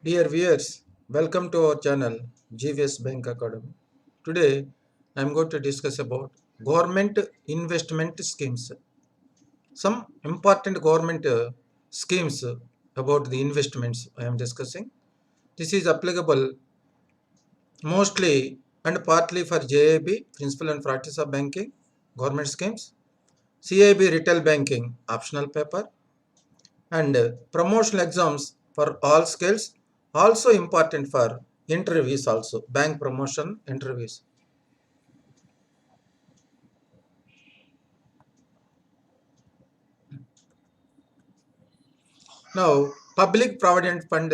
Dear viewers, welcome to our channel GVS Bank Academy. Today I am going to discuss about government investment schemes. Some important government schemes about the investments I am discussing. This is applicable mostly and partly for JAIIB, Principle and Practice of Banking, government schemes, CAIIB Retail Banking, optional paper, and promotional exams for all skills, also important for interviews, also bank promotion interviews. Now public provident fund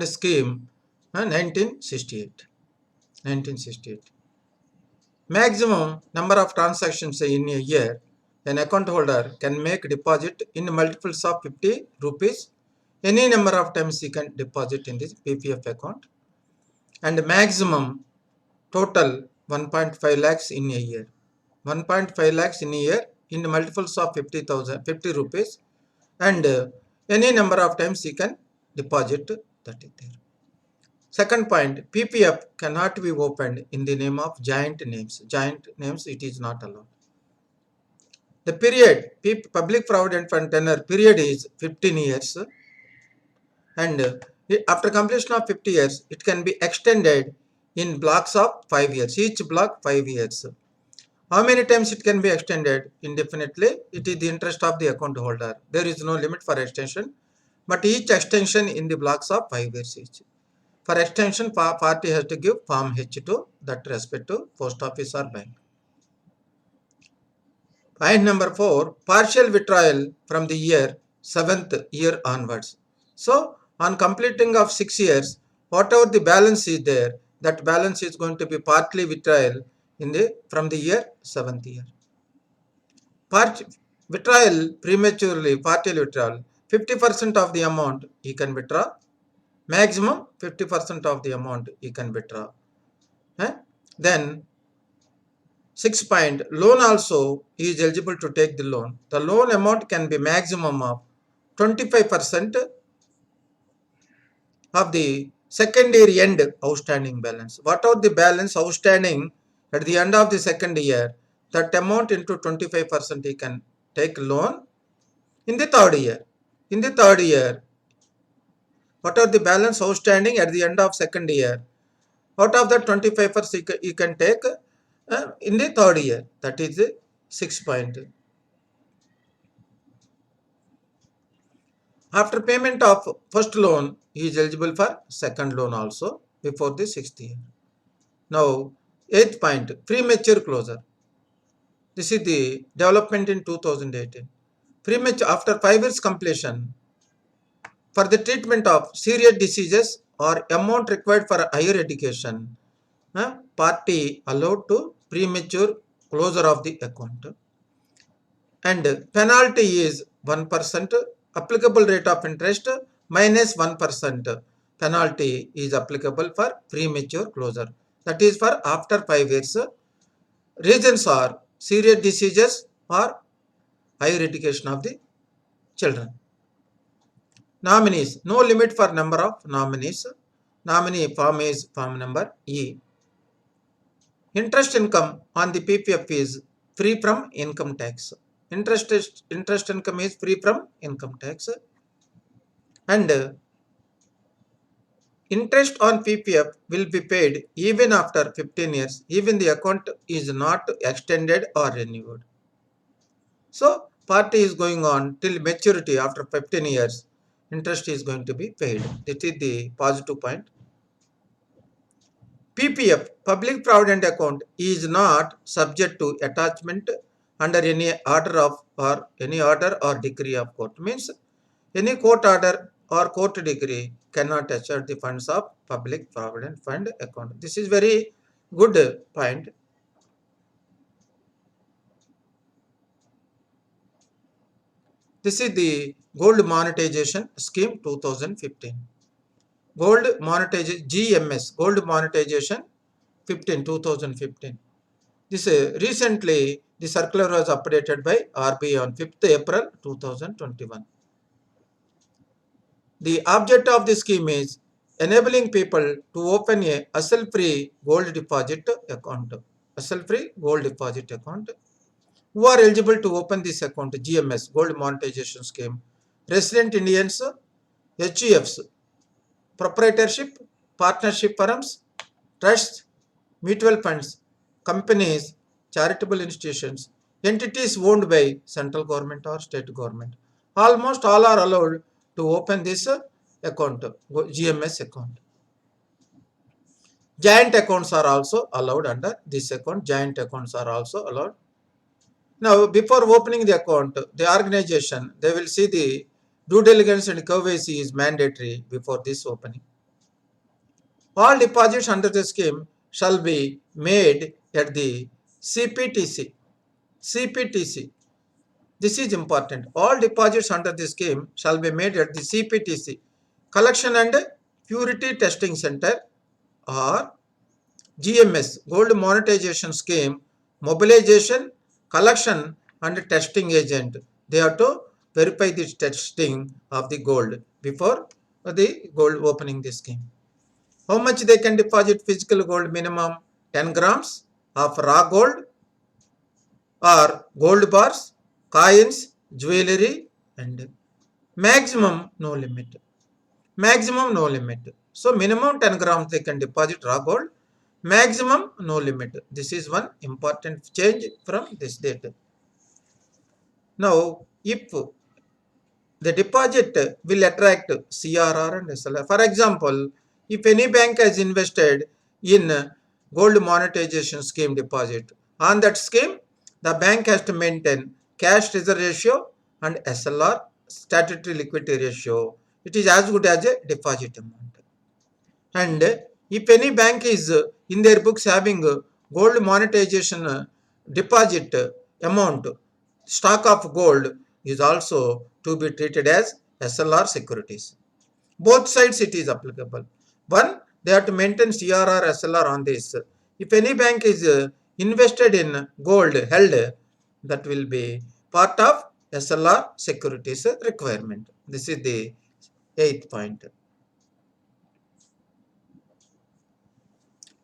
scheme, 1968. Maximum number of transactions in a year, an account holder can make deposit in multiples of 50 rupees. Any number of times he can deposit in this PPF account, and maximum total 1.5 lakhs in a year. 1.5 lakhs in a year in multiples of 50 rupees, and any number of times he can deposit that is there. Second point, PPF cannot be opened in the name of joint names. Joint names, it is not allowed. The period, public provident fund tenure period is 15 years, and after completion of 50 years, it can be extended in blocks of 5 years. Each block 5 years. How many times it can be extended? Indefinitely. It is the interest of the account holder. There is no limit for extension, but each extension in the blocks of 5 years each. For extension, party has to give Form H to that respect to post office or bank. Point number 4, partial withdrawal from the year 7th year onwards. So, on completing of 6 years, whatever the balance is there, that balance is going to be partly withdrawal from the year 7th year. Withdrawal prematurely, partial withdrawal, 50% of the amount he can withdraw, maximum 50% of the amount he can withdraw. Then 6 point, loan also he is eligible to take the loan. The loan amount can be maximum of 25% of the second year end outstanding balance. Whatever the balance outstanding at the end of the second year, that amount into 25% he can take loan in the third year. In the third year, what are the balance outstanding at the end of second year? Out of that 25% you can take in the third year. That is 6 point. After payment of first loan, he is eligible for second loan also before the 6th year. Now, 8th point, premature closure. This is the development in 2018. Premature, after 5 years completion, for the treatment of serious diseases or amount required for higher education, party allowed to premature closure of the account. And penalty is 1%, applicable rate of interest minus 1% penalty is applicable for premature closure. That is for after 5 years. Reasons are serious diseases or higher education of the children. Nominees, no limit for number of nominees. Nominee form is form number E. Interest income on the PPF is free from income tax. Interest income is free from income tax, and interest on PPF will be paid even after 15 years, even the account is not extended or renewed. So, party is going on till maturity after 15 years, interest is going to be paid. That is the positive point. PPF, public provident account, is not subject to attachment under any order or decree of court. Means any court order or court decree cannot assert the funds of public provident fund account. This is very good point. This is the gold monetization scheme 2015. Gold monetization GMS, gold monetization 2015. This recently the circular was updated by RBI on 5th April 2021. The object of the scheme is enabling people to open a hassle-free gold deposit account. Hassle-free gold deposit account. Who are eligible to open this account? GMS, Gold Monetization Scheme. Resident Indians, HUFs, proprietorship, partnership firms, trusts, mutual funds, companies, charitable institutions, entities owned by central government or state government. Almost all are allowed to open this account, GMS account. Joint accounts are also allowed under this account. Joint accounts are also allowed. Now, before opening the account, the organization, they will see the due diligence and KYC is mandatory before this opening. All deposits under the scheme shall be made at the CPTC. CPTC. This is important. All deposits under the scheme shall be made at the CPTC. Collection and Purity Testing Center or GMS, Gold Monetization Scheme, Mobilization, Collection and Testing Agent. They have to verify the testing of the gold before the gold opening the scheme. How much they can deposit physical gold? Minimum 10 grams of raw gold or gold bars, coins, jewelry, and maximum no limit. Maximum no limit. So minimum 10 grams they can deposit raw gold. Maximum no limit. This is one important change from this date. Now, if the deposit will attract CRR and SLR. For example, if any bank has invested in gold monetization scheme deposit, on that scheme, the bank has to maintain cash reserve ratio and SLR, statutory liquidity ratio. It is as good as a deposit amount. And if any bank is in their books having gold monetization deposit amount, stock of gold is also to be treated as SLR securities. Both sides it is applicable. One, they have to maintain CRR, SLR on this. If any bank is invested in gold held, that will be part of SLR securities requirement. This is the 8th point.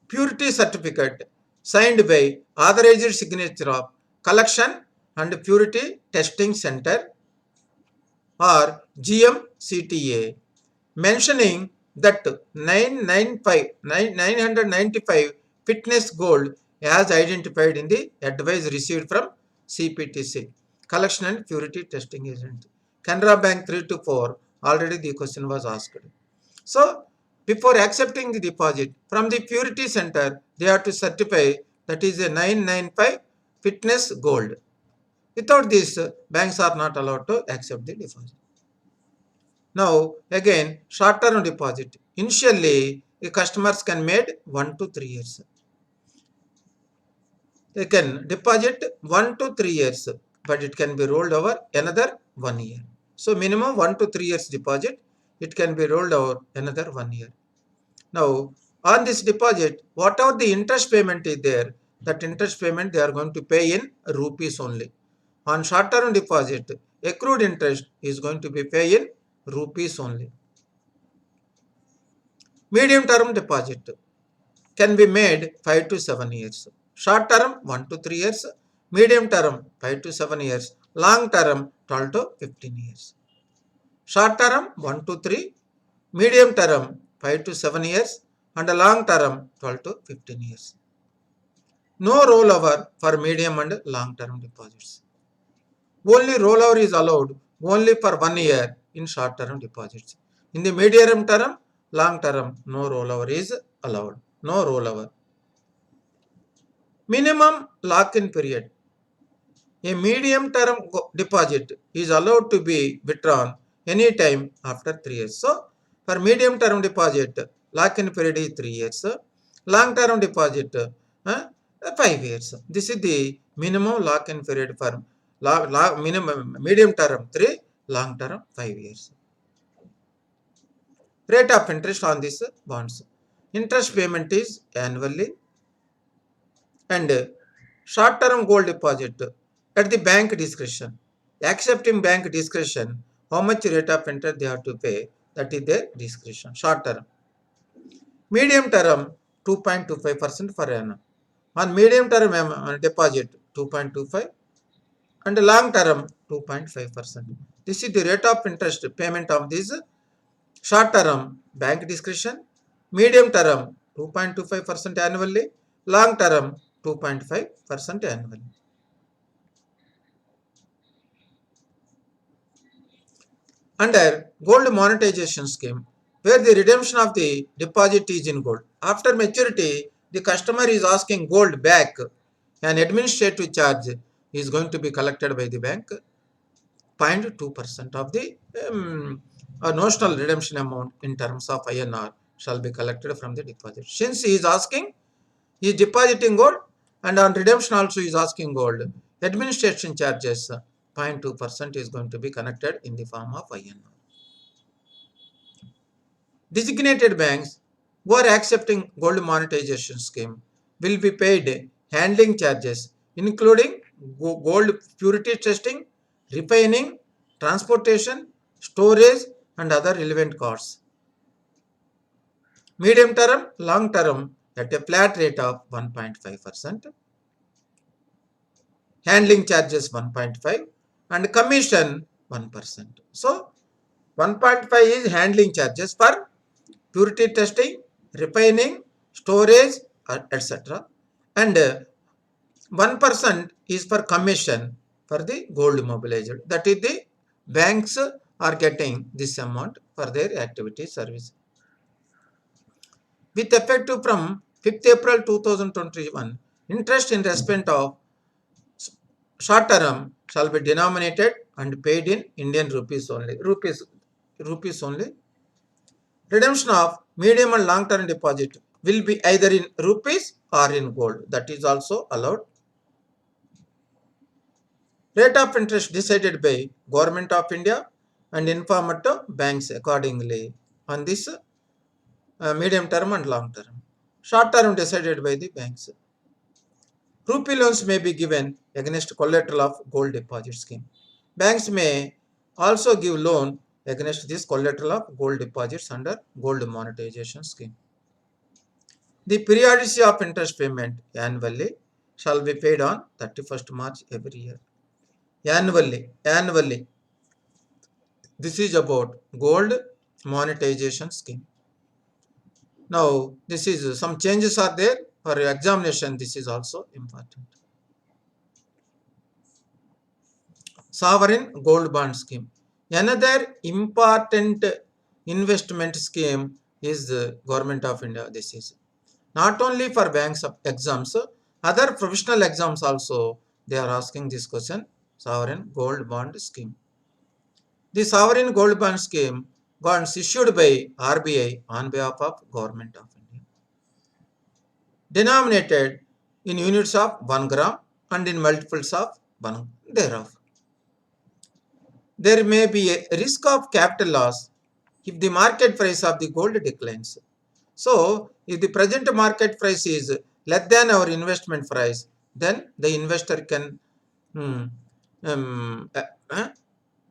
Purity certificate signed by authorized signature of Collection and Purity Testing Center or GMCTA, mentioning that 995 fitness gold as identified in the advice received from CPTC, Collection and Purity Testing Agent. Canara Bank 3 to 4, already the question was asked. So, before accepting the deposit from the Purity Center, they have to certify that is a 995 fitness gold. Without this, banks are not allowed to accept the deposit. Now, again, short-term deposit. Initially, the customers can make 1 to 3 years. They can deposit 1 to 3 years, but it can be rolled over another 1 year. So, minimum 1 to 3 years deposit, it can be rolled over another 1 year. Now, on this deposit, whatever the interest payment is there, that interest payment they are going to pay in rupees only. On short-term deposit, accrued interest is going to be paid in rupees only. Medium-term deposit can be made 5 to 7 years. Short-term 1 to 3 years, medium-term 5 to 7 years, long-term 12 to 15 years. Short-term 1 to 3, medium-term 5 to 7 years, and long-term 12 to 15 years. No rollover for medium and long-term deposits. Only rollover is allowed only for 1 year in short-term deposits. In the medium term, long-term, no rollover is allowed. No rollover. Minimum lock-in period. A medium-term deposit is allowed to be withdrawn anytime after 3 years. So, for medium-term deposit, lock-in period is 3 years. Long-term deposit, 5 years. This is the minimum lock-in period for minimum medium-term 3, long-term 5 years. Rate of interest on these bonds. Interest payment is annually, and short-term gold deposit at the bank discretion. Accepting bank discretion, how much rate of interest they have to pay, That is their discretion. Short term. Medium term 2.25% per annum. On medium term deposit 2.25 and long term 2.5%. This is the rate of interest payment of this short term bank discretion, medium term 2.25% annually, long term 2.5% annually. Under gold monetization scheme, where the redemption of the deposit is in gold. After maturity, the customer is asking gold back. An administrative charge is going to be collected by the bank. 0.2% of the notional redemption amount in terms of INR shall be collected from the deposit. Since he is asking, he is depositing gold, and on redemption also he is asking gold. Administration charges 0.2% is going to be connected in the form of INR. Designated banks who are accepting gold monetization scheme will be paid handling charges, including gold purity testing, refining, transportation, storage, and other relevant costs. Medium term, long term at a flat rate of 1.5%, handling charges 1.5, and commission 1%. So 1.5 is handling charges for purity testing, refining, storage, etc. And 1% is for commission for the gold mobilizer. That is, the banks are getting this amount for their activity service. With effective from 5th April 2021, interest in respect of short term shall be denominated and paid in Indian rupees only. Rupees only. Redemption of medium and long term deposit will be either in rupees or in gold. That is also allowed. Rate of interest decided by Government of India and informed to banks accordingly on this medium term and long term. Short term decided by the banks. Rupee loans may be given against collateral of gold deposit scheme. Banks may also give loan against this collateral of gold deposits under gold monetization scheme. The periodicity of interest payment annually shall be paid on 31st March every year. Annually. This is about gold monetization scheme. Now, this is some changes are there for examination. This is also important. Sovereign gold bond scheme. Another important investment scheme is the Government of India. This is not only for banks of exams, other professional exams also they are asking this question. Sovereign gold bond scheme. The sovereign gold bond scheme bonds issued by RBI on behalf of Government of India. Denominated in units of 1 gram and in multiples of 1 thereof. There may be a risk of capital loss if the market price of the gold declines. So, if the present market price is less than our investment price, then the investor can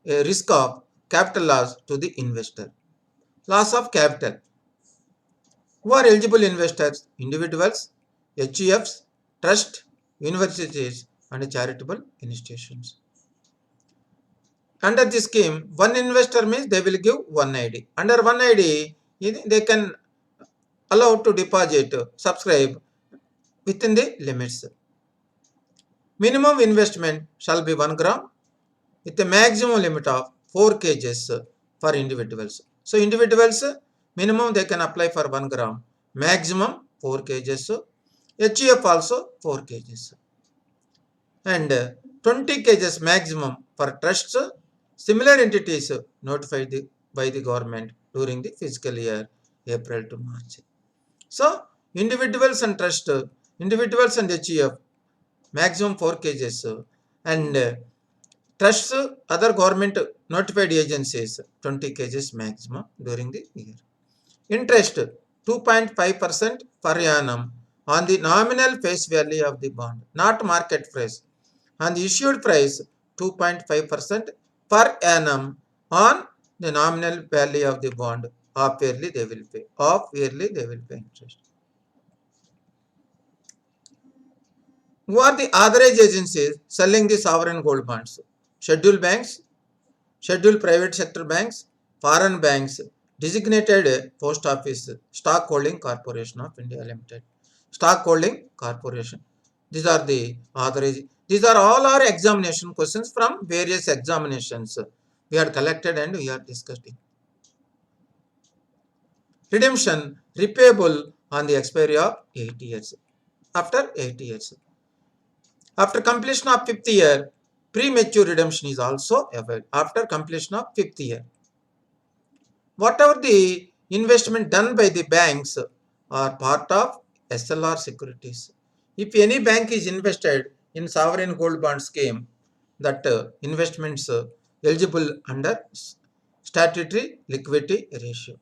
a risk of capital loss to the investor. Loss of capital. Who are eligible investors? Individuals, HUFs, trust, universities, and charitable institutions. Under this scheme, one investor means they will give one ID. Under one ID, they can allow to deposit, subscribe within the limits. Minimum investment shall be 1 gram with a maximum limit of 4 kgs for individuals. So individuals, minimum they can apply for 1 gram, maximum 4 kgs. HUF also 4 kgs. And 20 kgs maximum for trusts. Similar entities notified by the government during the fiscal year April to March. So individuals and trust, individuals and HUF maximum 4 kgs and trusts, other government notified agencies 20 kgs maximum during the year. Interest 2.5% per annum on the nominal face value of the bond, not market price. On the issued price 2.5% per annum on the nominal value of the bond, half yearly they will pay. Half yearly they will pay interest. Who are the authorized agencies selling the sovereign gold bonds? Scheduled banks, scheduled private sector banks, foreign banks, designated post office, stock holding corporation of India Limited. Stock holding corporation. These are the authorized. These are all our examination questions from various examinations we are collected and we are discussing. Redemption repayable on the expiry of 8 years. After 8 years. After completion of 5th year, premature redemption is also available after completion of 5th year. Whatever the investment done by the banks are part of SLR securities. If any bank is invested in sovereign gold bond scheme, that investments eligible under statutory liquidity ratio.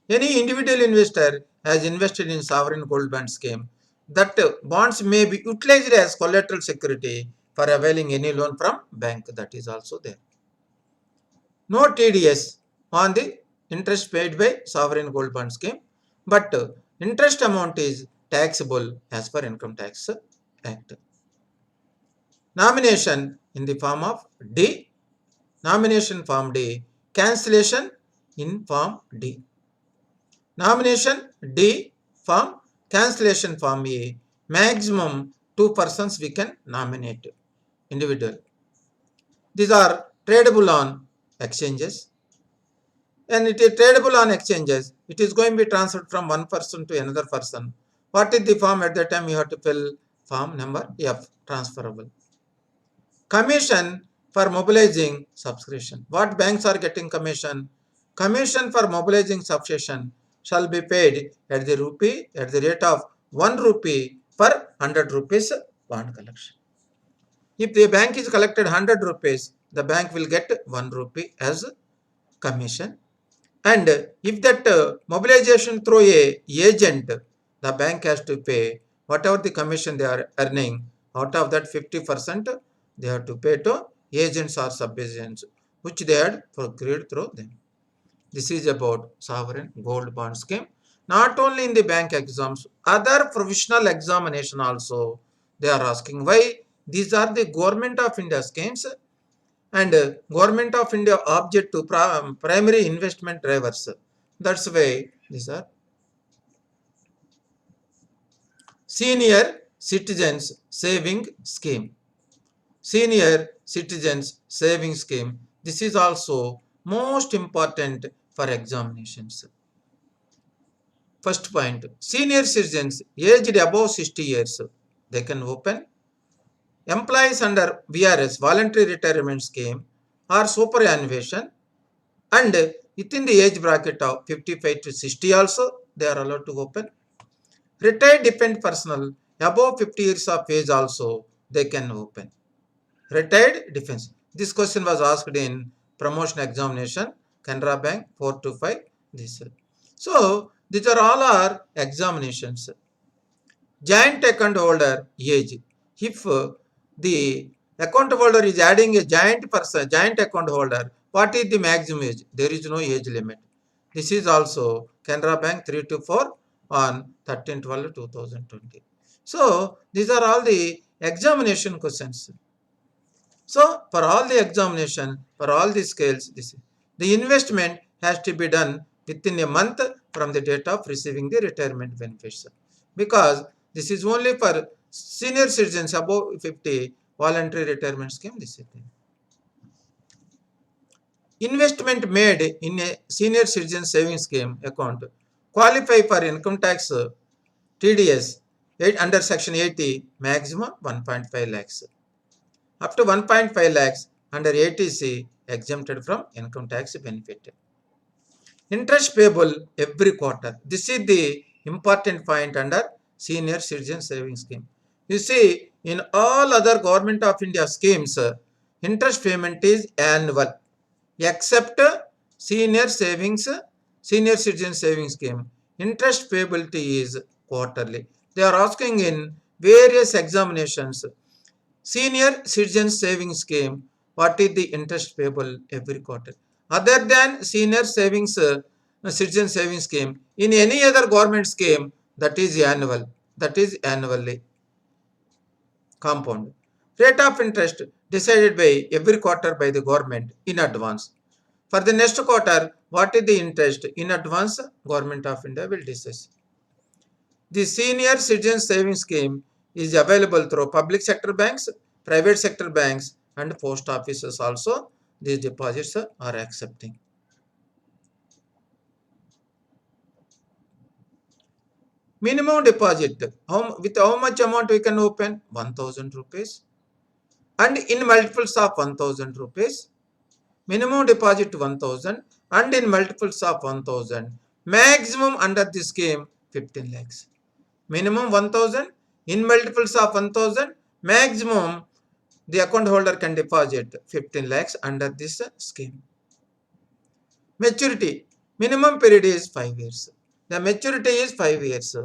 Any individual investor has invested in sovereign gold bond scheme, that bonds may be utilized as collateral security for availing any loan from bank. That is also there. No TDS on the interest paid by sovereign gold bond scheme, but interest amount is taxable as per Income Tax Act. Nomination in the form of D, nomination form D, cancellation in form D. Nomination D form, cancellation form A. Maximum 2 persons we can nominate individual. These are tradable on exchanges. And it is tradable on exchanges. It is going to be transferred from one person to another person. What is the form at that time? You have to fill form number F, transferable. Commission for mobilizing subscription. What banks are getting commission? Commission for mobilizing subscription shall be paid at the rate of 1 rupee per 100 rupees bond collection. If the bank is collected 100 rupees, the bank will get 1 rupee as commission. And if that mobilization through a agent, the bank has to pay whatever the commission they are earning. Out of that 50%, they have to pay to agents or sub-agents, which they had procured through them. This is about sovereign gold bond scheme. Not only in the bank exams, other professional examination also, they are asking why these are the government of India schemes and government of India object to primary investment drivers. That's why these are senior citizens saving scheme. Senior citizens saving scheme. This is also most important for examinations. First point, senior citizens aged above 60 years, they can open. Employees under VRS, voluntary retirement scheme, or superannuation, and within the age bracket of 55 to 60 also they are allowed to open. Retired dependent personnel above 50 years of age also they can open. Retired defense. This question was asked in promotion examination, Canara Bank 425. This. So these are all our examinations. Joint account holder age. If the account holder is adding a joint person, joint account holder, what is the maximum age? There is no age limit. This is also Canara Bank 324 on 13/12/2020. So these are all the examination questions. So for all the examination, for all the scales, the investment has to be done within a month from the date of receiving the retirement benefits. Because this is only for senior citizens above 50 voluntary retirement scheme. This is investment made in a senior citizen savings scheme account qualify for income tax TDS under section 80 maximum 1.5 lakhs. Up to 1.5 lakhs under ATC exempted from income tax benefit. Interest payable every quarter. This is the important point under senior citizen savings scheme. You see, in all other government of India schemes, interest payment is annual, except senior citizen savings scheme. Interest payability is quarterly. They are asking in various examinations. Senior citizen savings scheme, what is the interest payable every quarter? other than senior savings citizen savings scheme in any other government scheme, that is annual, that is annually compound. Rate of interest decided by every quarter by the government in advance. For the next quarter, what is the interest in advance? Government of India will decide. The senior citizen savings scheme is available through public sector banks, private sector banks, and post offices also. These deposits are accepting. Minimum deposit, with how much amount we can open? 1000 rupees. And in multiples of 1000 rupees, minimum deposit 1000 and in multiples of 1000, maximum under this scheme 15 lakhs. Minimum 1000, in multiples of 1000, maximum the account holder can deposit 15 lakhs under this scheme. Maturity, minimum period is 5 years. The maturity is 5 years.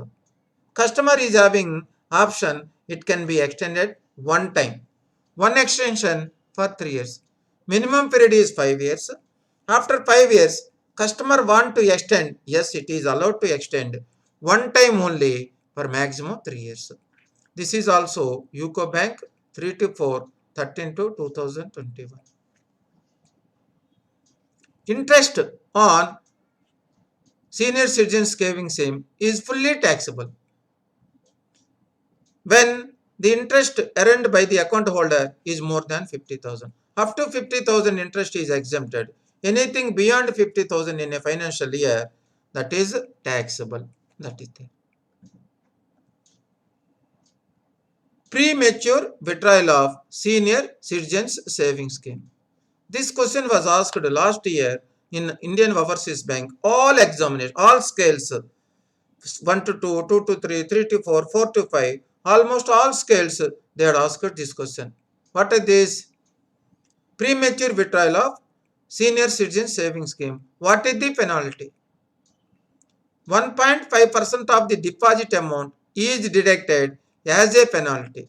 Customer is having option, it can be extended one time. One extension for 3 years. Minimum period is 5 years. After 5 years, customer want to extend, yes, it is allowed to extend one time only for maximum 3 years. This is also UCO Bank 3 to 4, 13 to 2021. Interest on senior citizen savings scheme is fully taxable when the interest earned by the account holder is more than 50,000. Up to 50,000 interest is exempted. Anything beyond 50,000 in a financial year, that is taxable. That is there. Premature withdrawal of senior citizens savings scheme. This question was asked last year in Indian Overseas Bank. All examinations, all scales, 1 to 2, 2 to 3, 3 to 4, 4 to 5, almost all scales they had asked this question. What is this? Premature withdrawal of senior citizen savings scheme. What is the penalty? 1.5% of the deposit amount is deducted as a penalty.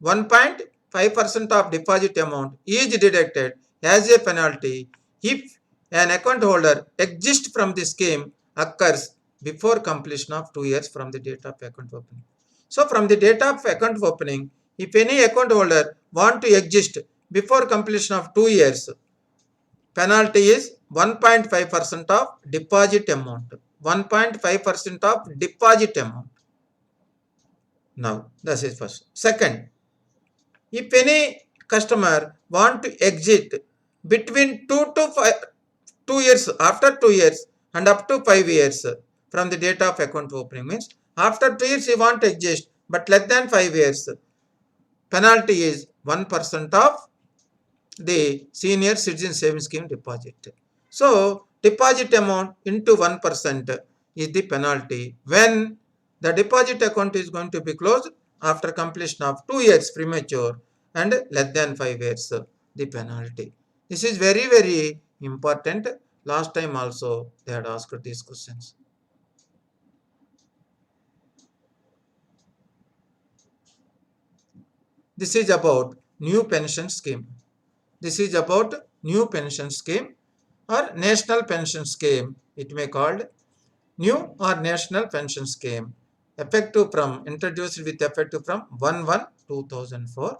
1.5% of deposit amount is deducted as a penalty if an account holder exists from the scheme occurs before completion of 2 years from the date of account opening. So from the date of account opening, if any account holder want to exist before completion of 2 years, penalty is 1.5% of deposit amount. 1.5% of deposit amount. Now, this is first. Second, if any customer want to exit between 2 years, after 2 years and up to 5 years from the date of account opening, means after 2 years you want to exist but less than 5 years, penalty is 1% of the senior citizen savings scheme deposit. So deposit amount into 1% is the penalty when the deposit account is going to be closed after completion of 2 years premature and less than 5 years the penalty. This is very, very important. Last time also they had asked these questions. This is about new pension scheme. This is about new pension scheme or national pension scheme. It may called new or national pension scheme, effective from, introduced with effective from 1/1/2004.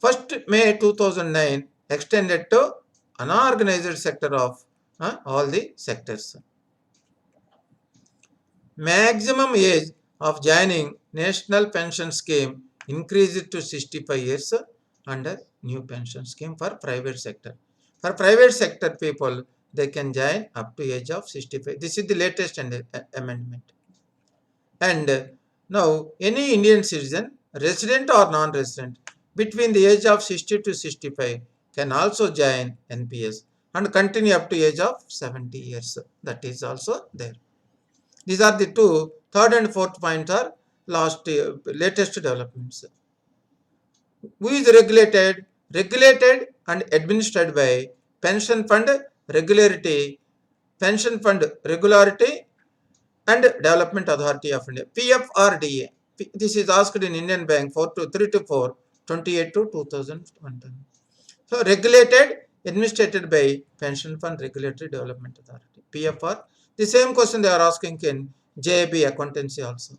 1st May 2009 extended to unorganized sector of all the sectors. Maximum age of joining national pension scheme increased to 65 years under new pension scheme for private sector. For private sector people, they can join up to age of 65. This is the latest amendment. And now any Indian citizen, resident or non-resident, between the age of 60 to 65 can also join NPS and continue up to age of 70 years. That is also there. These are the two. Third and fourth points are latest developments. Who is regulated? Regulated and administered by Pension Fund Regularity, Pension Fund Regularity and Development Authority of India, PFRDA. This is asked in Indian Bank 3 to 4, 28 to 2001. So regulated administered by Pension Fund Regulatory Development Authority, PFR. The same question they are asking in JAIIB accountancy also.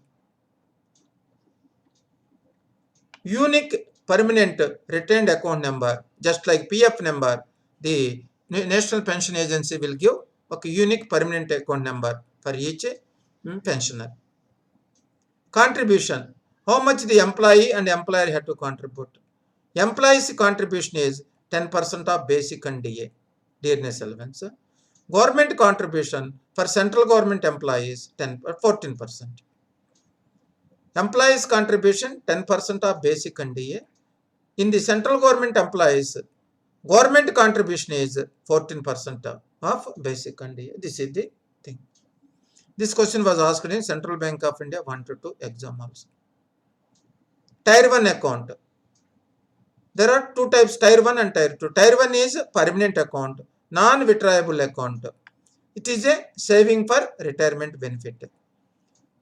Unique permanent retained account number, just like PF number, the National Pension Agency will give a unique permanent account number for each pensioner. Contribution. How much the employee and employer have to contribute? Employee's contribution is 10% of basic and DA, dearness allowance. Government contribution for central government employees 14%. Employees contribution 10% of basic and DA. In the central government employees, government contribution is 14% of basic and DA. This is the thing. This question was asked in Central Bank of India 1 to 2 exam also. Tier 1 account. There are two types, Tier 1 and Tier 2. Tier 1 is permanent account, non-withdrawable account. It is a saving for retirement benefit.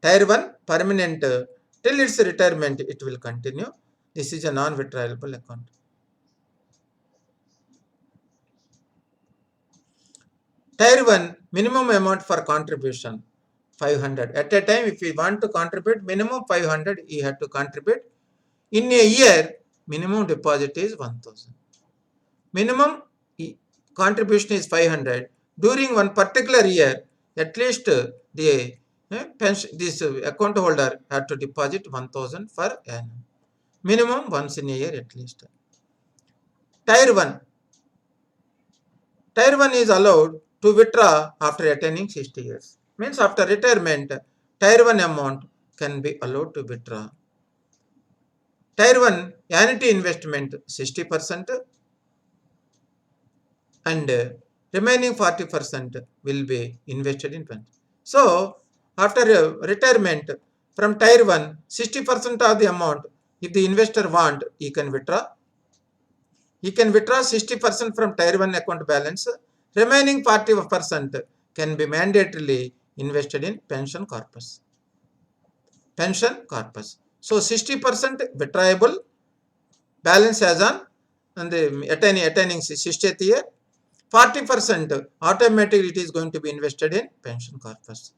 Tier 1 permanent, till its retirement it will continue. This is a non-withdrawable account. Tier 1 minimum amount for contribution 500. At a time, if we want to contribute minimum 500, you have to contribute. In a year, minimum deposit is 1000. Minimum contribution is 500. During one particular year, at least the pension, this account holder had to deposit 1000 for annum. Minimum once in a year at least. Tier 1. Tier 1 is allowed to withdraw after attaining 60 years. Means after retirement, Tier 1 amount can be allowed to withdraw. Tier 1 annuity investment 60% and remaining 40% will be invested in pension. So after retirement from Tier 1, 60% of the amount, if the investor want, he can withdraw. He can withdraw 60% from Tier 1 account balance. Remaining 40% can be mandatorily invested in pension corpus. Pension corpus. So 60% withdrawable balance as on and the attaining 60th year. 40% automatically it is going to be invested in pension corpus.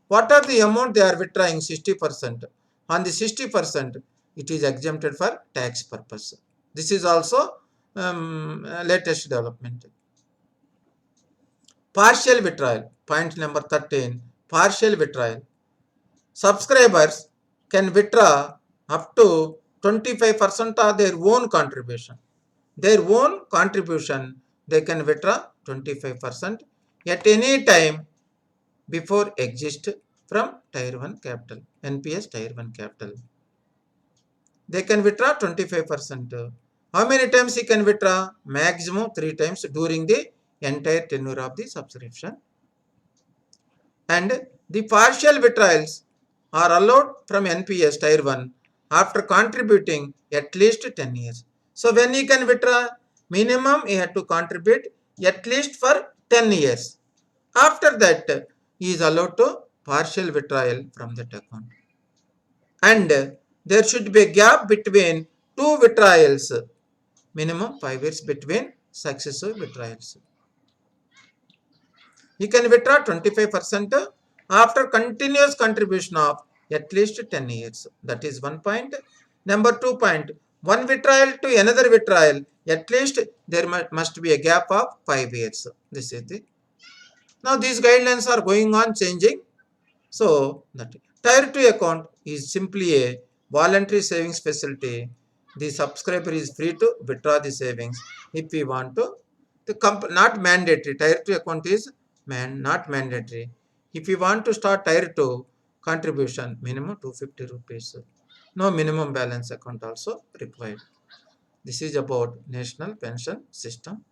What are the amount they are withdrawing? 60%. On the 60%, it is exempted for tax purpose. This is also latest development. Partial withdrawal. Point number 13. Partial withdrawal. Subscribers can withdraw up to 25% of their own contribution. Their own contribution, they can withdraw 25% at any time before exit from Tier 1 capital, NPS Tier 1 capital. They can withdraw 25%. How many times he can withdraw? Maximum 3 times during the entire tenure of the subscription. And the partial withdrawals are allowed from NPS Tier 1 after contributing at least 10 years. So when he can withdraw, minimum he had to contribute at least for 10 years. After that, he is allowed to partial withdrawal from that account. And there should be a gap between two withdrawals, minimum 5 years between successive withdrawals. He can withdraw 25% after continuous contribution of at least 10 years. That is one point. Number 2 point, one withdrawal to another withdrawal, at least there must be a gap of 5 years. This is the. Now these guidelines are going on changing. So that Tier 2 account is simply a voluntary savings facility. The subscriber is free to withdraw the savings if we want to. Not mandatory. Tier 2 account is not mandatory. If you want to start Tier 2 contribution, minimum 250 rupees. No minimum balance account also required. This is about national pension system.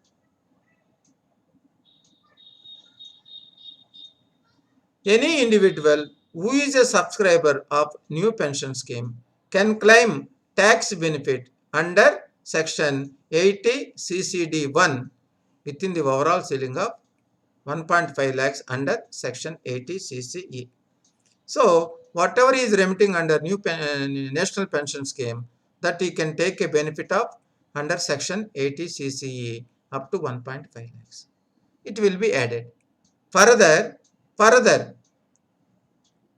Any individual who is a subscriber of new pension scheme can claim tax benefit under section 80 CCD 1 within the overall ceiling of 1.5 lakhs under section 80 CCE. So whatever is remitting under new national pension scheme, that he can take a benefit of under section 80 CCE up to 1.5 lakhs. It will be added. Further,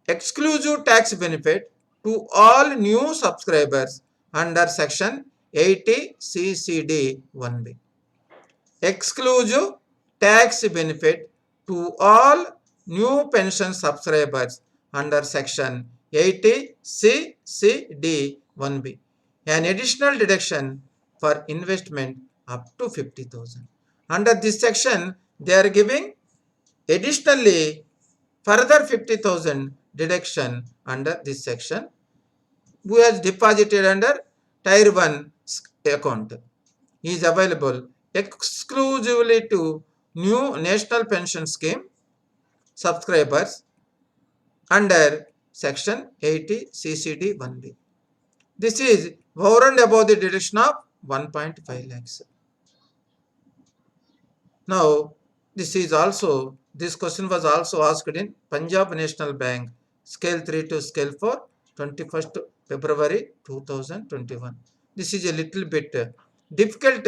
exclusive tax benefit to all new subscribers under section 80 CCD 1B. Exclusive tax benefit to all new pension subscribers under section 80 CCD 1B. An additional deduction for investment up to 50,000. Under this section, they are giving additionally further 50,000 deduction under this section who has deposited under tier 1 account is available exclusively to new national pension scheme subscribers under section 80 CCD 1B. This is over and above the deduction of 1.5 lakhs. Now, this question was also asked in Punjab National Bank, Scale 3 to Scale 4, 21st February 2021. This is a little bit difficult.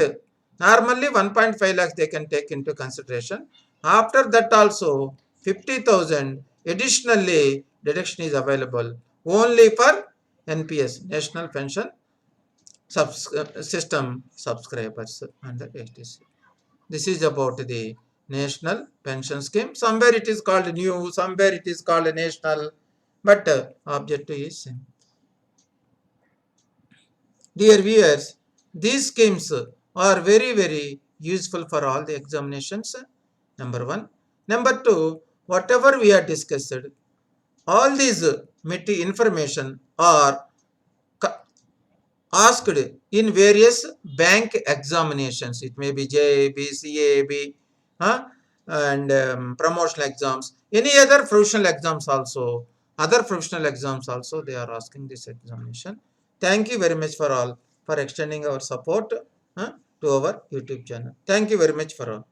Normally 1.5 lakhs they can take into consideration. After that also 50,000 additionally deduction is available only for NPS, National Pension System subscribers under HTC. This is about the national pension scheme. Somewhere it is called new, somewhere it is called national, but objective is same. Dear viewers, these schemes are very useful for all the examinations. Number one. Number two, whatever we are discussed, all these information are asked in various bank examinations. It may be JAIIB, CAIIB, and promotional exams. Any other professional exams also, they are asking this examination. Thank you very much for all for extending our support to our YouTube channel. Thank you very much for all.